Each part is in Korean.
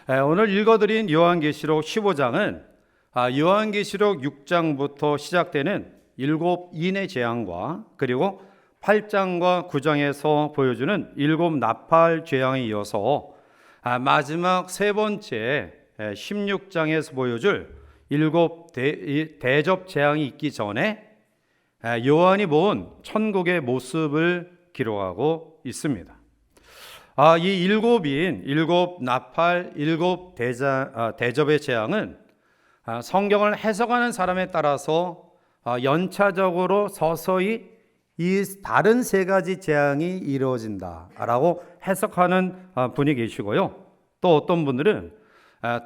오늘 읽어드린 요한계시록 15장은 요한계시록 6장부터 시작되는 7인의 재앙과 그리고 8장과 9장에서 보여주는 7 나팔 재앙에 이어서 마지막 세 번째 16장에서 보여줄 7 대접 재앙이 있기 전에 요한이 본 천국의 모습을 기록하고 있습니다. 이 7인 7 나팔 7 대접의 재앙은 성경을 해석하는 사람에 따라서 연차적으로 서서히 이 다른 세 가지 재앙이 이루어진다라고 해석하는 분이 계시고요. 또 어떤 분들은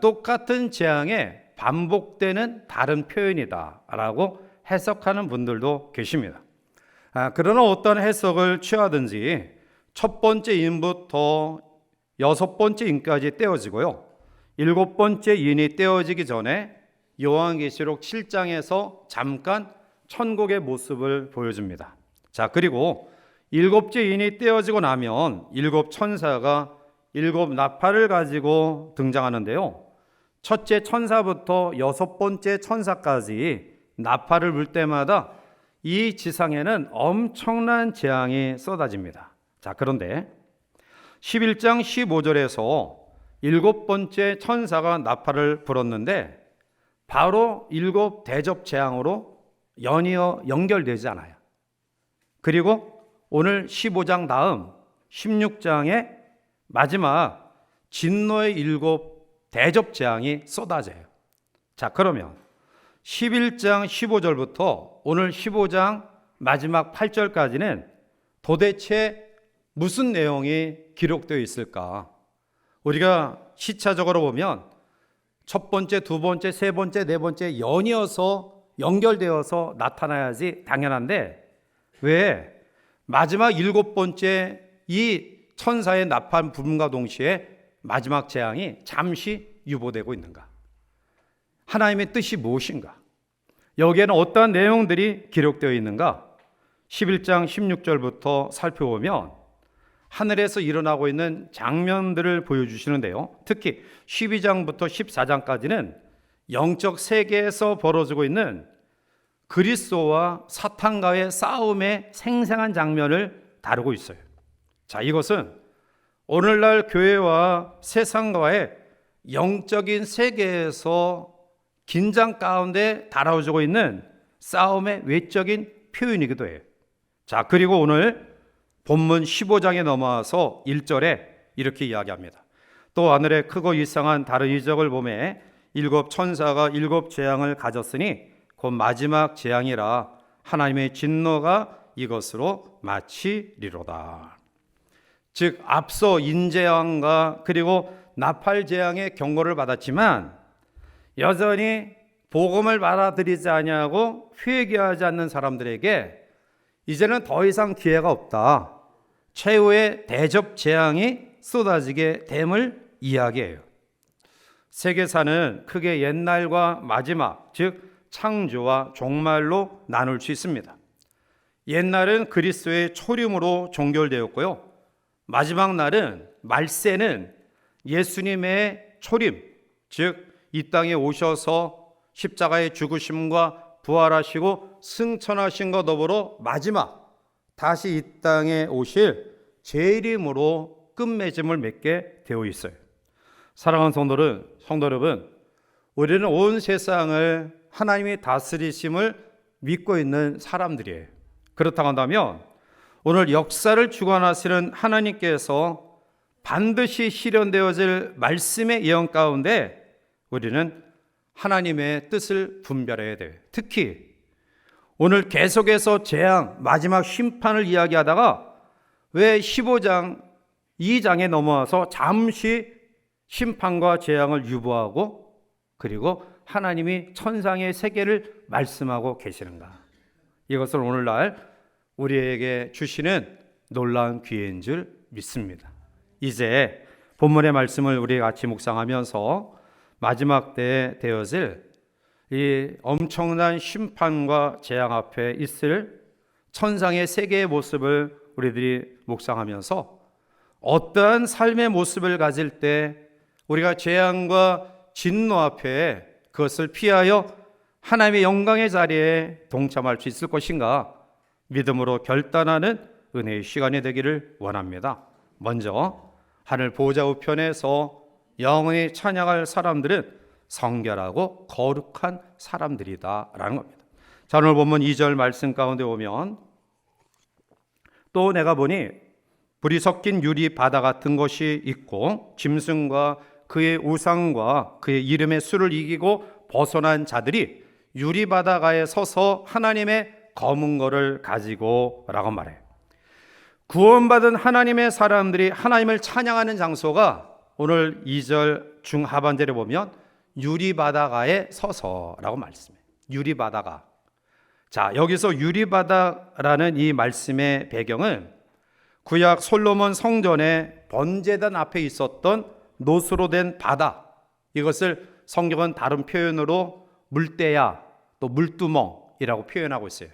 똑같은 재앙에 반복되는 다른 표현이다라고 해석하는 분들도 계십니다. 그러나 어떤 해석을 취하든지 첫 번째 인부터 6번째 인까지 떼어지고요. 7번째 인이 떼어지기 전에 요한계시록 7장에서 잠깐 천국의 모습을 보여줍니다. 자, 그리고 7째 인이 떼어지고 나면 7 천사가 7 나팔을 가지고 등장하는데요. 첫째 천사부터 6번째 천사까지 나팔을 불 때마다 이 지상에는 엄청난 재앙이 쏟아집니다. 자, 그런데 11장 15절에서 7번째 천사가 나팔을 불었는데 바로 7 대접 재앙으로 연이어 연결되지 않아요. 그리고 오늘 15장 다음 16장의 마지막 진노의 7 대접 재앙이 쏟아져요. 자, 그러면 11장 15절부터 오늘 15장 마지막 8절까지는 도대체 무슨 내용이 기록되어 있을까? 우리가 시차적으로 보면 첫 번째, 두 번째, 세 번째, 네 번째 연이어서 연결되어서 나타나야지 당연한데 왜 마지막 7번째 이 천사의 나팔 부름과 동시에 마지막 재앙이 잠시 유보되고 있는가? 하나님의 뜻이 무엇인가? 여기에는 어떠한 내용들이 기록되어 있는가? 11장 16절부터 살펴보면 하늘에서 일어나고 있는 장면들을 보여주시는데요. 특히 12장부터 14장까지는 영적 세계에서 벌어지고 있는 그리스도와 사탄과의 싸움의 생생한 장면을 다루고 있어요. 자, 이것은 오늘날 교회와 세상과의 영적인 세계에서 긴장 가운데 달아오고 있는 싸움의 외적인 표현이기도 해요. 자, 그리고 오늘 본문 15장에 넘어와서 1절에 이렇게 이야기합니다. 또 하늘에 크고 이상한 다른 이적을 보매 7 천사가 7 재앙을 가졌으니 곧 마지막 재앙이라 하나님의 진노가 이것으로 마치리로다. 즉 앞서 인재앙과 그리고 나팔 재앙의 경고를 받았지만 여전히 복음을 받아들이지 아니하고 회개하지 않는 사람들에게 이제는 더 이상 기회가 없다. 최후의 대접 재앙이 쏟아지게 됨을 이야기해요. 세계사는 크게 옛날과 마지막, 즉 창조와 종말로 나눌 수 있습니다. 옛날은 그리스도의 초림으로 종결되었고요. 마지막 날은 말세는 예수님의 초림, 즉 이 땅에 오셔서 십자가의 죽으심과 부활하시고 승천하신과 더불어 마지막 다시 이 땅에 오실 재림으로 끝맺음을 맺게 되어 있어요. 사랑하는 성도 여러분, 우리는 온 세상을 하나님의 다스리심을 믿고 있는 사람들이에요. 그렇다고 한다면 오늘 역사를 주관하시는 하나님께서 반드시 실현되어질 말씀의 예언 가운데 우리는 하나님의 뜻을 분별해야 돼요. 특히 오늘 계속해서 재앙, 마지막 심판을 이야기하다가 왜 15장 2장에 넘어와서 잠시 심판과 재앙을 유보하고 그리고 하나님이 천상의 세계를 말씀하고 계시는가? 이것을 오늘날 우리에게 주시는 놀라운 기회인 줄 믿습니다. 이제 본문의 말씀을 우리 같이 묵상하면서 마지막 때에 되어질 이 엄청난 심판과 재앙 앞에 있을 천상의 세계의 모습을 우리들이 묵상하면서 어떠한 삶의 모습을 가질 때 우리가 재앙과 진노 앞에 그것을 피하여 하나님의 영광의 자리에 동참할 수 있을 것인가 믿음으로 결단하는 은혜의 시간이 되기를 원합니다. 먼저 하늘 보좌 우편에서 영원히 찬양할 사람들은 성결하고 거룩한 사람들이다 라는 겁니다. 자, 오늘 보면 2절 말씀 가운데 오면 또 내가 보니 불이 섞인 유리 바다 같은 것이 있고 짐승과 그의 우상과 그의 이름의 수를 이기고 벗어난 자들이 유리 바다가에 서서 하나님의 검은 거를 가지고 라고 말해요. 구원받은 하나님의 사람들이 하나님을 찬양하는 장소가 오늘 2절 중하반절에 보면 유리 바다가에 서서라고 말씀해요. 유리 바다가. 자, 여기서 유리 바다라는 이 말씀의 배경은 구약 솔로몬 성전의 번제단 앞에 있었던 노수로 된 바다, 이것을 성경은 다른 표현으로 물대야 또 물두멍이라고 표현하고 있어요.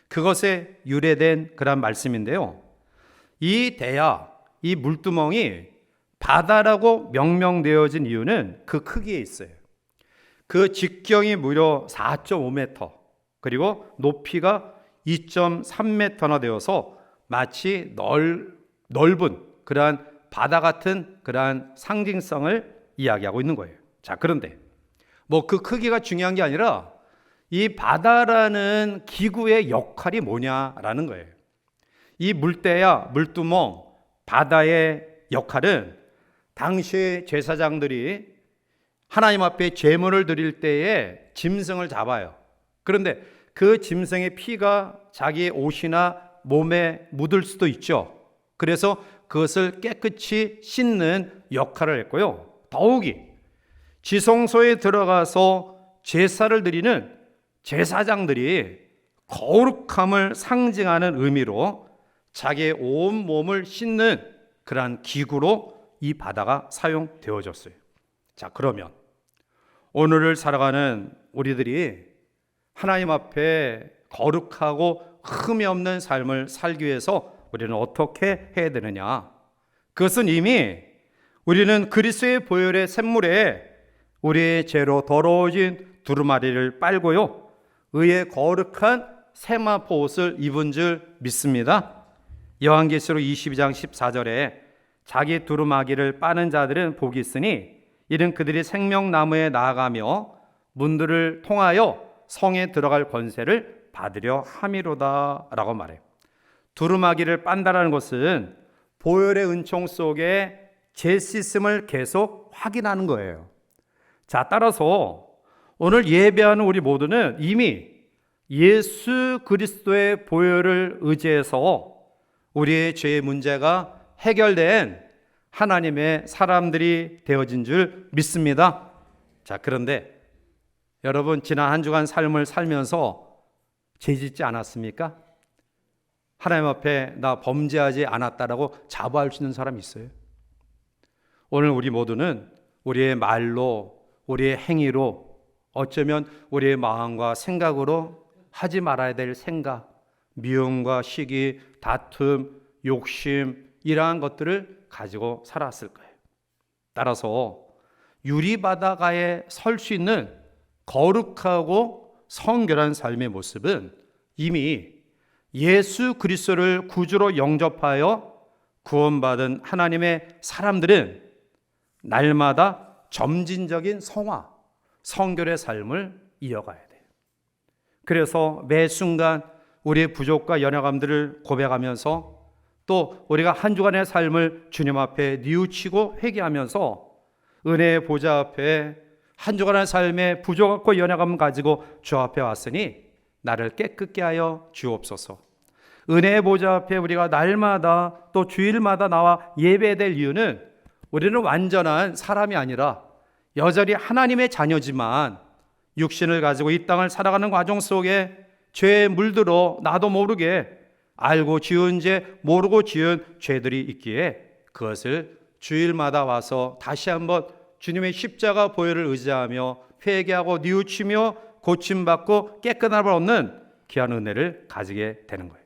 그것에 유래된 그런 말씀인데요, 이 대야, 이 물두멍이 바다라고 명명되어진 이유는 그 크기에 있어요. 그 직경이 무려 4.5m, 그리고 높이가 2.3m나 되어서 마치 넓은 그러한 바다 같은 그러한 상징성을 이야기하고 있는 거예요. 자, 그런데 뭐 그 크기가 중요한 게 아니라 이 바다라는 기구의 역할이 뭐냐라는 거예요. 이 물대야, 물두멍, 바다의 역할은 당시 제사장들이 하나님 앞에 제물을 드릴 때에 짐승을 잡아요. 그런데 그 짐승의 피가 자기의 옷이나 몸에 묻을 수도 있죠. 그래서 그것을 깨끗이 씻는 역할을 했고요. 더욱이 지성소에 들어가서 제사를 드리는 제사장들이 거룩함을 상징하는 의미로 자기의 온 몸을 씻는 그러한 기구로 이 바다가 사용되어졌어요. 자, 그러면 오늘을 살아가는 우리들이 하나님 앞에 거룩하고 흠이 없는 삶을 살기 위해서 우리는 어떻게 해야 되느냐? 그것은 이미 우리는 그리스도의 보혈의 샘물에 우리의 죄로 더러워진 두루마리를 빨고요, 의의 거룩한 세마포 옷을 입은 줄 믿습니다. 요한계시록 22장 14절에 자기 두루마기를 빠는 자들은 복이 있으니 이는 그들이 생명나무에 나아가며 문들을 통하여 성에 들어갈 권세를 받으려 함이로다 라고 말해요. 두루마기를 빤다라는 것은 보혈의 은총 속에 죄 씻음을 계속 확인하는 거예요. 자, 따라서 오늘 예배하는 우리 모두는 이미 예수 그리스도의 보혈을 의지해서 우리의 죄의 문제가 해결된 하나님의 사람들이 되어진 줄 믿습니다. 자, 그런데 여러분, 지난 한 주간 삶을 살면서 죄 짓지 않았습니까? 하나님 앞에 나 범죄하지 않았다라고 자부할 수 있는 사람이 있어요? 오늘 우리 모두는 우리의 말로, 우리의 행위로, 어쩌면 우리의 마음과 생각으로 하지 말아야 될 생각, 미움과 시기, 다툼, 욕심, 이러한 것들을 가지고 살았을 거예요. 따라서 유리바다가에 설 수 있는 거룩하고 성결한 삶의 모습은 이미 예수 그리스도를 구주로 영접하여 구원받은 하나님의 사람들은 날마다 점진적인 성화, 성결의 삶을 이어가야 돼요. 그래서 매 순간 우리의 부족과 연약함들을 고백하면서 또 우리가 한 주간의 삶을 주님 앞에 뉘우치고 회개하면서 은혜의 보좌 앞에 한 주간의 삶의 부족과 연약함을 가지고 주 앞에 왔으니 나를 깨끗게 하여 주옵소서. 은혜의 보좌 앞에 우리가 날마다 또 주일마다 나와 예배될 이유는 우리는 완전한 사람이 아니라 여전히 하나님의 자녀지만 육신을 가지고 이 땅을 살아가는 과정 속에 죄에 물들어 나도 모르게 알고 지은 죄, 모르고 지은 죄들이 있기에 그것을 주일마다 와서 다시 한번 주님의 십자가 보혈을 의지하며 회개하고 뉘우치며 고침받고 깨끗함을 얻는 귀한 은혜를 가지게 되는 거예요.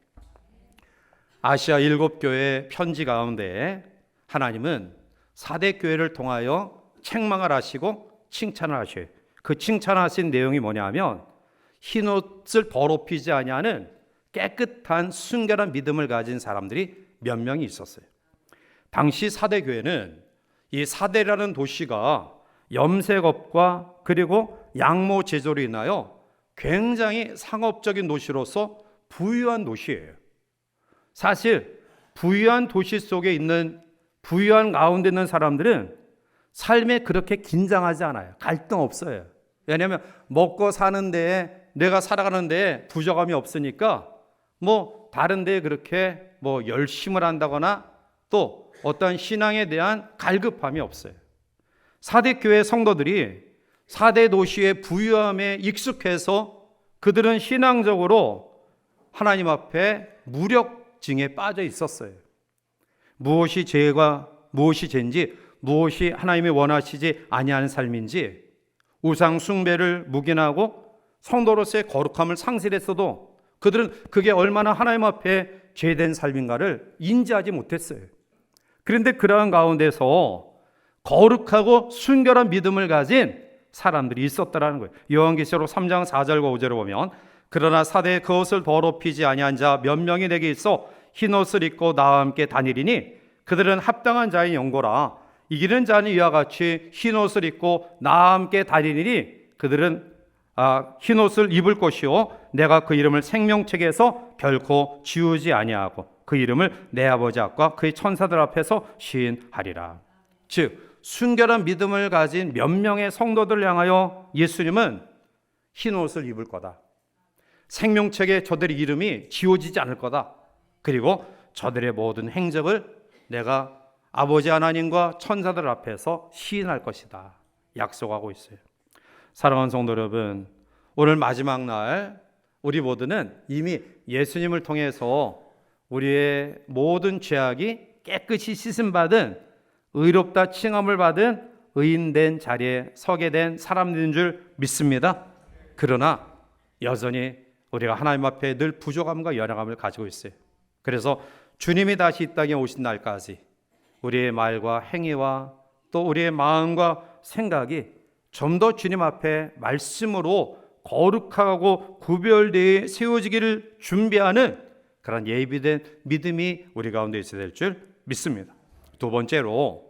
아시아 7교회 편지 가운데 하나님은 4대 교회를 통하여 책망을 하시고 칭찬을 하셔요. 그 칭찬하신 내용이 뭐냐면 흰옷을 더럽히지 아니하는 깨끗한 순결한 믿음을 가진 사람들이 몇 명이 있었어요. 당시 사대교회는 이 사대라는 도시가 염색업과 그리고 양모 제조로 인하여 굉장히 상업적인 도시로서 부유한 도시예요. 사실 부유한 도시 속에 있는 부유한 가운데 있는 사람들은 삶에 그렇게 긴장하지 않아요. 갈등 없어요. 왜냐하면 먹고 사는 데에 내가 살아가는 데에 부족함이 없으니까 뭐 다른 데에 그렇게 뭐 열심을 한다거나 또 어떤 신앙에 대한 갈급함이 없어요. 사대교회 성도들이 사대 도시의 부유함에 익숙해서 그들은 신앙적으로 하나님 앞에 무력증에 빠져 있었어요. 무엇이 죄가 무엇이 죄인지, 무엇이 하나님이 원하시지 아니하는 삶인지, 우상 숭배를 묵인하고 성도로서의 거룩함을 상실했어도 그들은 그게 얼마나 하나님 앞에 죄된 삶인가를 인지하지 못했어요. 그런데 그러한 가운데서 거룩하고 순결한 믿음을 가진 사람들이 있었다라는 거예요. 요한계시록 3장 4절과 5절을 보면 그러나 사대에 그 옷을 더럽히지 아니한 자 몇 명이 내게 있어 흰 옷을 입고 나와 함께 다니리니 그들은 합당한 자의 연고라. 이기는 자는 이와 같이 흰 옷을 입고 나와 함께 다니리니 그들은 흰 옷을 입을 것이요 내가 그 이름을 생명책에서 결코 지우지 아니하고 그 이름을 내 아버지 앞과 그의 천사들 앞에서 시인하리라. 즉 순결한 믿음을 가진 몇 명의 성도들을 향하여 예수님은 흰 옷을 입을 거다. 생명책에 저들의 이름이 지워지지 않을 거다. 그리고 저들의 모든 행적을 내가 아버지 하나님과 천사들 앞에서 시인할 것이다. 약속하고 있어요. 사랑하는 성도 여러분, 오늘 마지막 날 우리 모두는 이미 예수님을 통해서 우리의 모든 죄악이 깨끗이 씻음받은 의롭다 칭함을 받은 의인된 자리에 서게 된 사람들인 줄 믿습니다. 그러나 여전히 우리가 하나님 앞에 늘 부족함과 연약함을 가지고 있어요. 그래서 주님이 다시 이 땅에 오신 날까지 우리의 말과 행위와 또 우리의 마음과 생각이 좀 더 주님 앞에 말씀으로 거룩하고 구별되어 세워지기를 준비하는 그런 예비된 믿음이 우리 가운데 있어야 될 줄 믿습니다. 두 번째로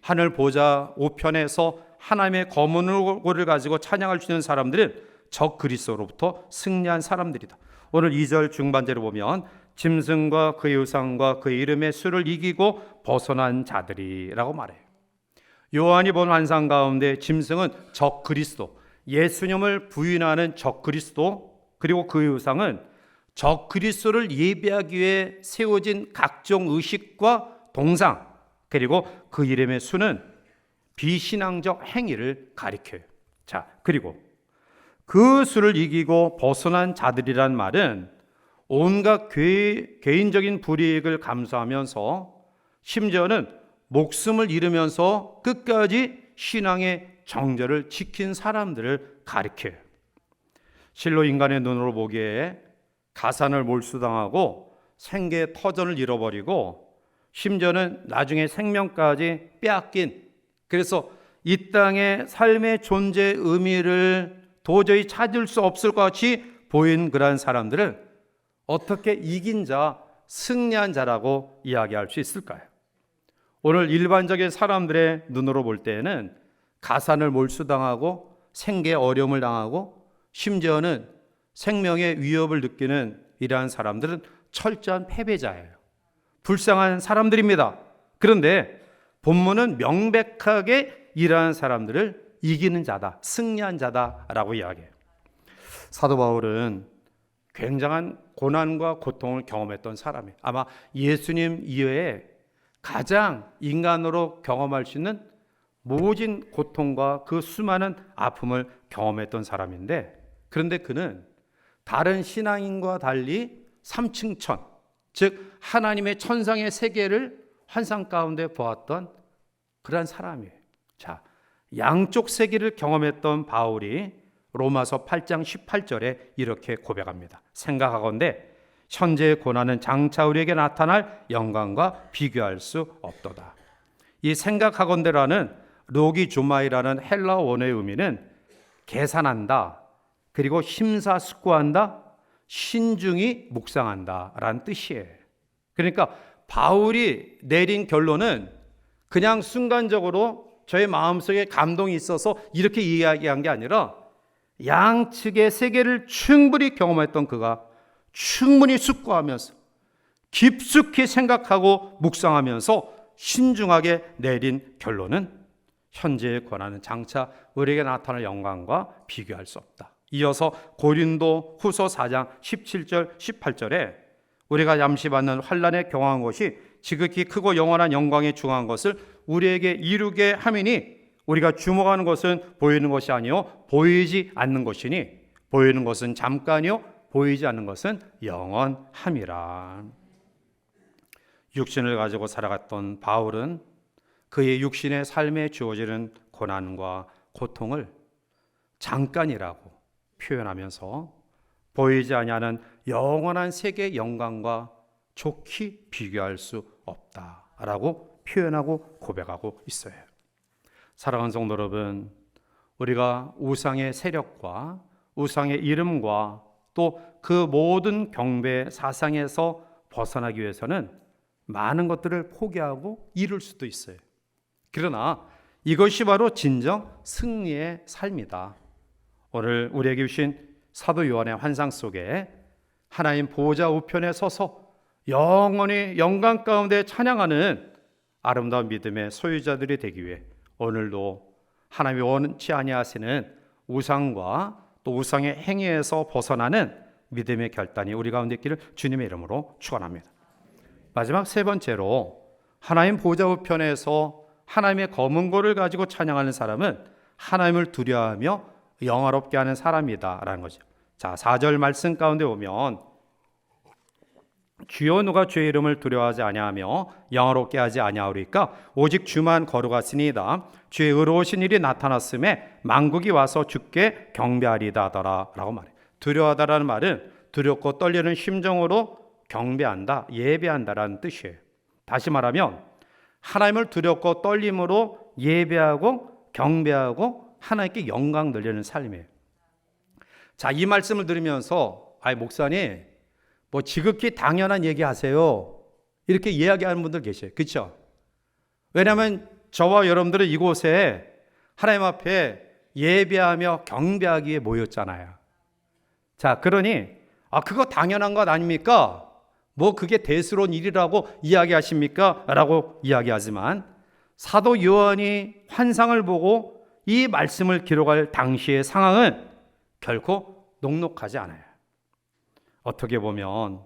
하늘 보좌 우편에서 하나님의 검은 얼굴을 가지고 찬양할 수 있는 사람들은 적 그리스도로부터 승리한 사람들이다. 오늘 2절 중반절을 보면 짐승과 그의 우상과 그의 이름의 수를 이기고 벗어난 자들이라고 말해요. 요한이 본 환상 가운데 짐승은 적 그리스도, 예수님을 부인하는 적 그리스도, 그리고 그의 우상은 적 그리스도를 예배하기 위해 세워진 각종 의식과 동상, 그리고 그 이름의 수는 비신앙적 행위를 가리켜요. 자, 그리고 그 수를 이기고 벗어난 자들이란 말은 온갖 개인적인 불이익을 감수하면서 심지어는 목숨을 잃으면서 끝까지 신앙의 정절을 지킨 사람들을 가리켜요. 실로 인간의 눈으로 보기에 가산을 몰수당하고 생계 터전을 잃어버리고 심지어는 나중에 생명까지 빼앗긴, 그래서 이 땅의 삶의 존재 의미를 도저히 찾을 수 없을 것 같이 보인 그러한 사람들을 어떻게 이긴 자, 승리한 자라고 이야기할 수 있을까요? 오늘 일반적인 사람들의 눈으로 볼 때에는 가산을 몰수당하고 생계에 어려움을 당하고 심지어는 생명의 위협을 느끼는 이러한 사람들은 철저한 패배자예요. 불쌍한 사람들입니다. 그런데 본문은 명백하게 이러한 사람들을 이기는 자다, 승리한 자다라고 이야기해요. 사도 바울은 굉장한 고난과 고통을 경험했던 사람이에요. 아마 예수님 이외에 가장 인간으로 경험할 수 있는 모진 고통과 그 수많은 아픔을 경험했던 사람인데, 그런데 그는 다른 신앙인과 달리 삼층천, 즉 하나님의 천상의 세계를 환상 가운데 보았던 그런 사람이에요. 자, 양쪽 세계를 경험했던 바울이 로마서 8장 18절에 이렇게 고백합니다. 생각하건대 현재의 고난은 장차 우리에게 나타날 영광과 비교할 수 없도다. 이 생각하건대라는 로기조마이라는 헬라어 원어의 의미는 계산한다, 그리고 심사숙고한다, 신중히 묵상한다 라는 뜻이에요. 그러니까 바울이 내린 결론은 그냥 순간적으로 저의 마음속에 감동이 있어서 이렇게 이야기한 게 아니라 양측의 세계를 충분히 경험했던 그가 충분히 숙고하면서 깊숙이 생각하고 묵상하면서 신중하게 내린 결론은 현재의 권한은 장차 우리에게 나타날 영광과 비교할 수 없다. 이어서 고린도 후서 4장 17절 18절에 우리가 잠시 받는 환난에 경황한 것이 지극히 크고 영원한 영광에 중한 것을 우리에게 이루게 함이니 우리가 주목하는 것은 보이는 것이 아니요 보이지 않는 것이니 보이는 것은 잠깐이요 보이지 않는 것은 영원함이라. 육신을 가지고 살아갔던 바울은 그의 육신의 삶에 주어지는 고난과 고통을 잠깐이라고 표현하면서 보이지 아니하는 영원한 세계의 영광과 좋게 비교할 수 없다라고 표현하고 고백하고 있어요. 사랑하는 성도 여러분, 우리가 우상의 세력과 우상의 이름과 또 그 모든 경배 사상에서 벗어나기 위해서는 많은 것들을 포기하고 이룰 수도 있어요. 그러나 이것이 바로 진정 승리의 삶이다. 오늘 우리에게 주신 사도 요한의 환상 속에 하나님 보좌 우편에 서서 영원히 영광 가운데 찬양하는 아름다운 믿음의 소유자들이 되기 위해 오늘도 하나님이 원치 아니하시는 우상과 또 우상의 행위에서 벗어나는 믿음의 결단이 우리 가운데 있기를 주님의 이름으로 축원합니다. 마지막 세 번째로 하나님 보좌 우편에서 하나님의 검은 고를 가지고 찬양하는 사람은 하나님을 두려워하며 영화롭게 하는 사람이다 라는 거죠. 자, 4절 말씀 가운데 보면 주여 누가 주의 이름을 두려워하지 아니하며 영화롭게 하지 아니하오리까 오직 주만 거룩하시니이다. 주의 의로우신 일이 나타났음에 만국이 와서 주께 경배하리다 하더라 라고 말해요. 두려워하다라는 말은 두렵고 떨리는 심정으로 경배한다, 예배한다라는 뜻이에요. 다시 말하면 하나님을 두렵고 떨림으로 예배하고 경배하고 하나님께 영광 돌리는 삶이에요. 자, 이 말씀을 들으면서 목사님 뭐 지극히 당연한 얘기하세요 이렇게 이야기하는 분들 계셔요. 그렇죠? 왜냐하면 저와 여러분들은 이곳에 하나님 앞에 예배하며 경배하기 위해 모였잖아요. 자, 그러니 그거 당연한 것 아닙니까? 뭐 그게 대수로운 일이라고 이야기하십니까? 라고 이야기하지만 사도 요한이 환상을 보고 이 말씀을 기록할 당시의 상황은 결코 녹록하지 않아요. 어떻게 보면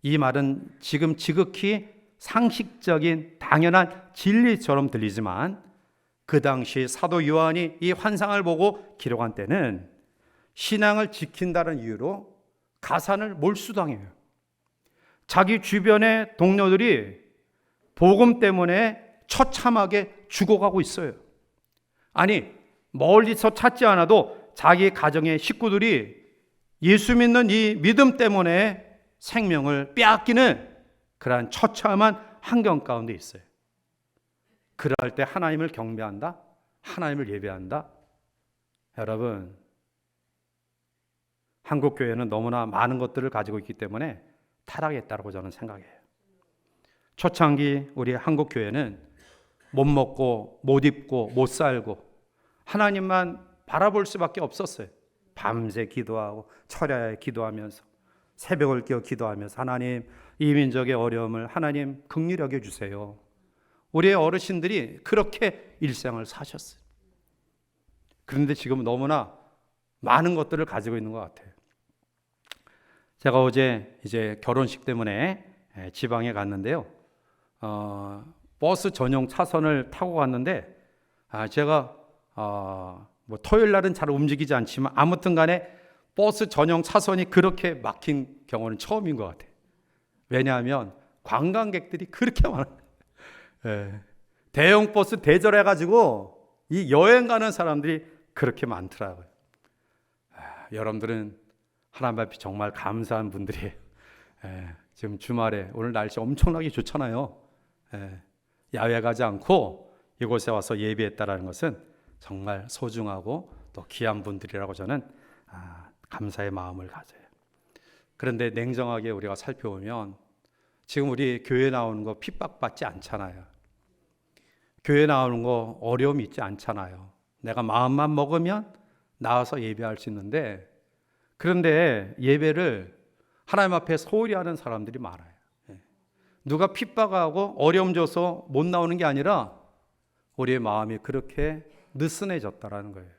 이 말은 지금 지극히 상식적인 당연한 진리처럼 들리지만 그 당시 사도 요한이 이 환상을 보고 기록한 때는 신앙을 지킨다는 이유로 가산을 몰수당해요. 자기 주변의 동료들이 복음 때문에 처참하게 죽어가고 있어요. 아니, 멀리서 찾지 않아도 자기 가정의 식구들이 예수 믿는 이 믿음 때문에 생명을 빼앗기는 그러한 처참한 환경 가운데 있어요. 그럴 때 하나님을 경배한다? 하나님을 예배한다? 여러분, 한국교회는 너무나 많은 것들을 가지고 있기 때문에 타락했다고 저는 생각해요. 초창기 우리 한국교회는 못 먹고 못 입고 못 살고 하나님만 바라볼 수밖에 없었어요. 밤새 기도하고 철야에 기도하면서 새벽을 깨어 기도하면서 하나님 이 민족의 어려움을 하나님 긍휼히 여겨주세요. 우리의 어르신들이 그렇게 일생을 사셨어요. 그런데 지금 너무나 많은 것들을 가지고 있는 것 같아요. 제가 어제 이제 결혼식 때문에 지방에 갔는데요. 버스 전용 차선을 타고 갔는데 제가 뭐 토요일 날은 잘 움직이지 않지만 아무튼 간에 버스 전용 차선이 그렇게 막힌 경우는 처음인 것 같아요. 왜냐하면 관광객들이 그렇게 많아요. 대형 버스 대절해가지고 이 여행 가는 사람들이 그렇게 많더라고요. 여러분들은 하나님 앞에 정말 감사한 분들이에요. 지금 주말에 오늘 날씨 엄청나게 좋잖아요. 야외 가지 않고 이곳에 와서 예배했다라는 것은 정말 소중하고 또 귀한 분들이라고 저는 감사의 마음을 가져요. 그런데 냉정하게 우리가 살펴보면 지금 우리 교회 나오는 거 핍박받지 않잖아요. 교회 나오는 거 어려움이 있지 않잖아요. 내가 마음만 먹으면 나와서 예배할 수 있는데, 그런데 예배를 하나님 앞에 소홀히 하는 사람들이 많아요. 누가 핍박하고 어려움 줘서 못 나오는 게 아니라 우리의 마음이 그렇게 느슨해졌다라는 거예요.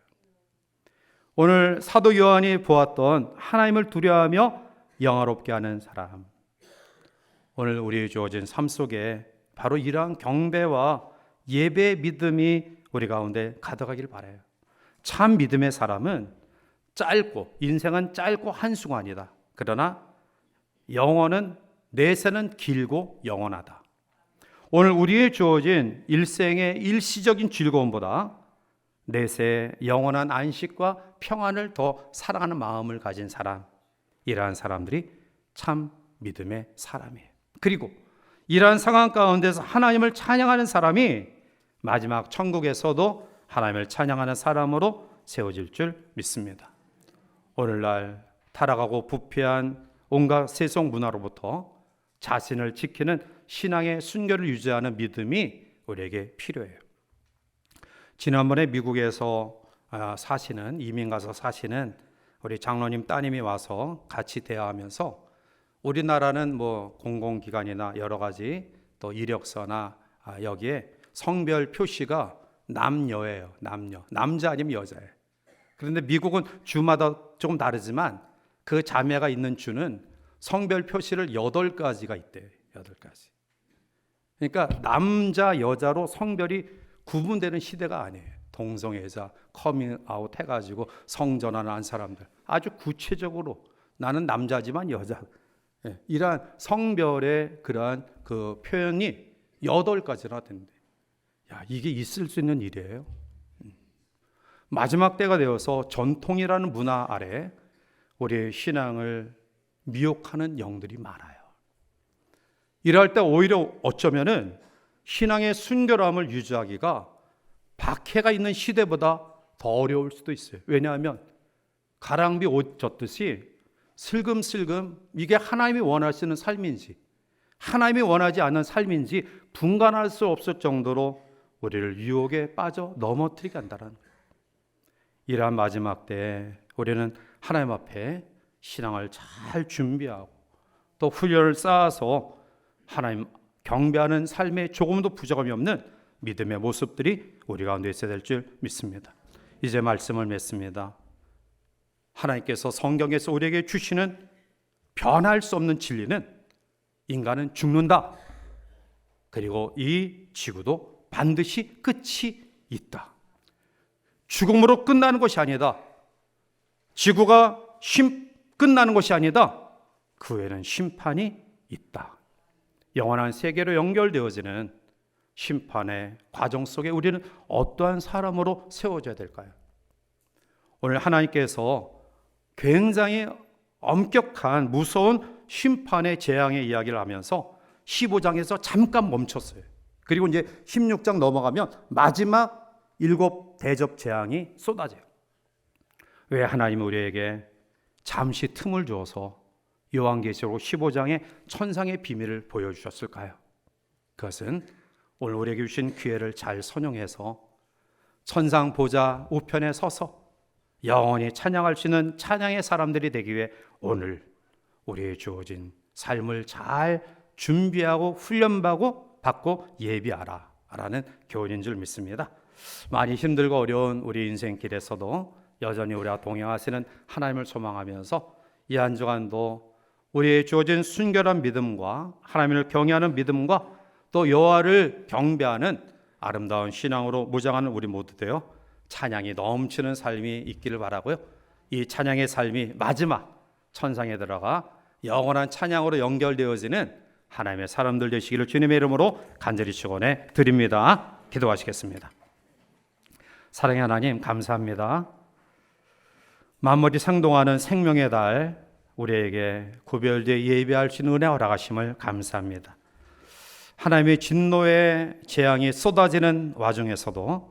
오늘 사도 요한이 보았던 하나님을 두려워하며 영화롭게 하는 사람, 오늘 우리의 주어진 삶 속에 바로 이러한 경배와 예배의 믿음이 우리 가운데 가득하길 바라요. 참 믿음의 사람은 인생은 짧고 한순간이다. 그러나 영혼은 내세는 길고 영원하다. 오늘 우리의 주어진 일생의 일시적인 즐거움보다 내세의 영원한 안식과 평안을 더 사랑하는 마음을 가진 사람, 이러한 사람들이 참 믿음의 사람이에요. 그리고 이러한 상황 가운데서 하나님을 찬양하는 사람이 마지막 천국에서도 하나님을 찬양하는 사람으로 세워질 줄 믿습니다. 오늘날 타락하고 부패한 온갖 세속 문화로부터 자신을 지키는 신앙의 순결을 유지하는 믿음이 우리에게 필요해요. 지난번에 미국에서 이민 가서 사시는 우리 장로님 따님이 와서 같이 대화하면서 우리나라는 공공기관이나 여러 가지 또 이력서나 여기에 성별 표시가 남녀예요. 남자 아니면 여자예요. 그런데 미국은 주마다 조금 다르지만 그 자매가 있는 주는 성별 표시를 8가지가 있대요. 8가지. 그러니까 남자, 여자로 성별이 구분되는 시대가 아니에요. 동성애자, 커밍아웃 해가지고 성전환한 사람들, 아주 구체적으로 나는 남자지만 여자, 이러한 성별의 그러한 그 표현이 8가지나 된대. 이게 있을 수 있는 일이에요. 마지막 때가 되어서 전통이라는 문화 아래 우리의 신앙을 미혹하는 영들이 많아요. 이럴 때 오히려 어쩌면은 신앙의 순결함을 유지하기가 박해가 있는 시대보다 더 어려울 수도 있어요. 왜냐하면 가랑비 옷 젖듯이 슬금슬금 이게 하나님이 원하시는 삶인지 하나님이 원하지 않는 삶인지 분간할 수 없을 정도로 우리를 유혹에 빠져 넘어뜨리게 한다는 거예요. 이러한 마지막 때에 우리는 하나님 앞에 신앙을 잘 준비하고 또 훈련을 쌓아서 하나님 경배하는 삶에 조금도 부족함이 없는 믿음의 모습들이 우리 가운데 있어야 될 줄 믿습니다. 이제 말씀을 맺습니다. 하나님께서 성경에서 우리에게 주시는 변할 수 없는 진리는 인간은 죽는다. 그리고 이 지구도 반드시 끝이 있다. 죽음으로 끝나는 것이 아니다. 지구가 끝나는 것이 아니다. 그 외에는 심판이 있다. 영원한 세계로 연결되어지는 심판의 과정 속에 우리는 어떠한 사람으로 세워져야 될까요? 오늘 하나님께서 굉장히 엄격한 무서운 심판의 재앙의 이야기를 하면서 15장에서 잠깐 멈췄어요. 그리고 이제 16장 넘어가면 마지막 7 대접 재앙이 쏟아져요. 왜 하나님은 우리에게 잠시 틈을 주어서 요한계시록 15장의 천상의 비밀을 보여주셨을까요? 그것은 오늘 우리에게 주신 기회를 잘 선용해서 천상 보좌 우편에 서서 영원히 찬양할 수 있는 찬양의 사람들이 되기 위해 오늘 우리의 주어진 삶을 잘 준비하고 훈련받고 예비하라 라는 교훈인 줄 믿습니다. 많이 힘들고 어려운 우리 인생길에서도 여전히 우리와 동행하시는 하나님을 소망하면서 이 한 주간도 우리의 주어진 순결한 믿음과 하나님을 경외하는 믿음과 또 여호와를 경배하는 아름다운 신앙으로 무장하는 우리 모두 되어 찬양이 넘치는 삶이 있기를 바라고요. 이 찬양의 삶이 마지막 천상에 들어가 영원한 찬양으로 연결되어지는 하나님의 사람들 되시기를 주님의 이름으로 간절히 축원해 드립니다. 기도하시겠습니다. 사랑의 하나님, 감사합니다. 만물이 생동하는 생명의 달 우리에게 구별되어 예배할 수 있는 은혜 허락하심을 감사합니다. 하나님의 진노의 재앙이 쏟아지는 와중에서도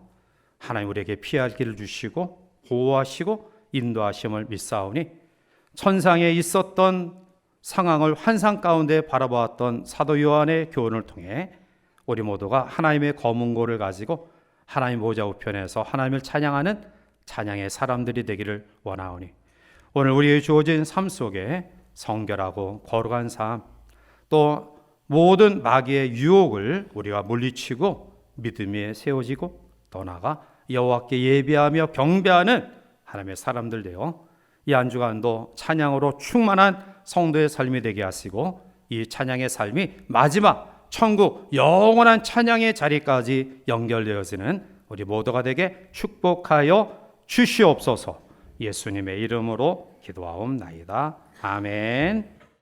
하나님 우리에게 피할 길을 주시고 보호하시고 인도하심을 믿사오니 천상에 있었던 상황을 환상 가운데 바라보았던 사도 요한의 교훈을 통해 우리 모두가 하나님의 검은고를 가지고 하나님 보좌 우편에서 하나님을 찬양하는 찬양의 사람들이 되기를 원하오니 오늘 우리의 주어진 삶 속에 성결하고 거룩한 삶, 또 모든 마귀의 유혹을 우리가 물리치고 믿음에 세워지고 더 나아가 여호와께 예배하며 경배하는 하나님의 사람들 되어 이 한 주간도 찬양으로 충만한 성도의 삶이 되게 하시고 이 찬양의 삶이 마지막 천국 영원한 찬양의 자리까지 연결되어지는 우리 모두가 되게 축복하여 주시옵소서. 예수님의 이름으로 기도하옵나이다. 아멘.